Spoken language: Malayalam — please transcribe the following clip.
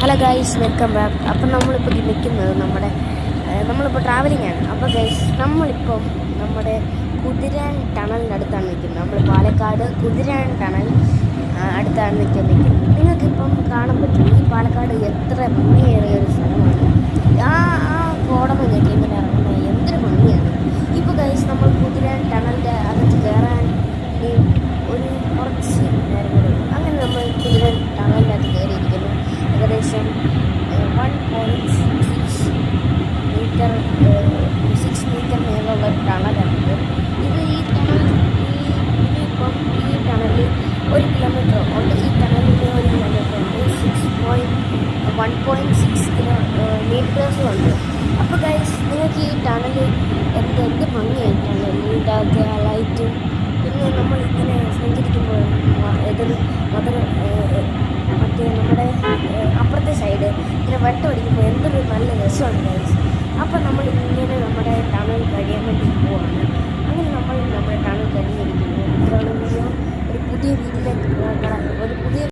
Hello guys, welcome back. അപ്പം നമ്മളിപ്പോൾ നിൽക്കുന്നത് നമ്മളിപ്പോൾ ട്രാവലിംഗ് ആണ്. അപ്പോൾ ഗൈസ്, നമ്മളിപ്പം നമ്മുടെ കുതിരാൻ ടണലിനടുത്താണ് നിൽക്കുന്നത്. നമ്മൾ പാലക്കാട് കുതിരാൻ ടണൽ അടുത്താണ് നിൽക്കുന്നത്. നിങ്ങൾക്കിപ്പം കാണാൻ പറ്റും ഈ പാലക്കാട് എത്ര ഭംഗിയേറിയ ഒരു സ്ഥലമാണ്. ആ കോടമഞ്ഞൊക്കെ ഇങ്ങനെ ഇറങ്ങുന്നത് എന്തൊരു ഭംഗിയാണ്. ഇപ്പോൾ ഗൈസ്, നമ്മൾ കുതിരാൻ ടണലിൻ്റെ അകത്ത് കയറാൻ ഒരു കുറച്ച് നേരം കൂടെ ഉള്ളൂ. അങ്ങനെ നമ്മൾ കുതിരാൻ ടണലിൻ്റെ അകത്ത് കയറിയിരിക്കുന്നു. ഏകദേശം 6 മീറ്റർ നീളമുള്ള ഒരു ടണലാണിത്. ഈ ടണലിൽ 1 കിലോമീറ്റർ ഉണ്ട്. ഈ ടണലിൽ 1 കിലോമീറ്റർ ഉണ്ട്. 1.6 മീറ്റേഴ്സും ഉണ്ട്. അപ്പോൾ ഗൈസ്, നിങ്ങൾക്ക് ഈ ടണൽ എന്ത് ഭംഗിയായിട്ടാണ് ഇതിൻ്റെ അകത്ത് ആ ലൈറ്റും. പിന്നെ നമ്മൾ ഇങ്ങനെ സഞ്ചരിക്കുമ്പോൾ മറ്റേ നമ്മുടെ അപ്പുറത്തെ സൈഡ് ഇങ്ങനെ വെട്ടമടിക്കുമ്പോൾ എന്തൊരു നല്ല രസമാണ് ഗൈസ്. അപ്പോൾ നമ്മൾ ഇങ്ങനെ നമ്മുടെ ടണൽ കഴിയാൻ വേണ്ടി പോവാണ്.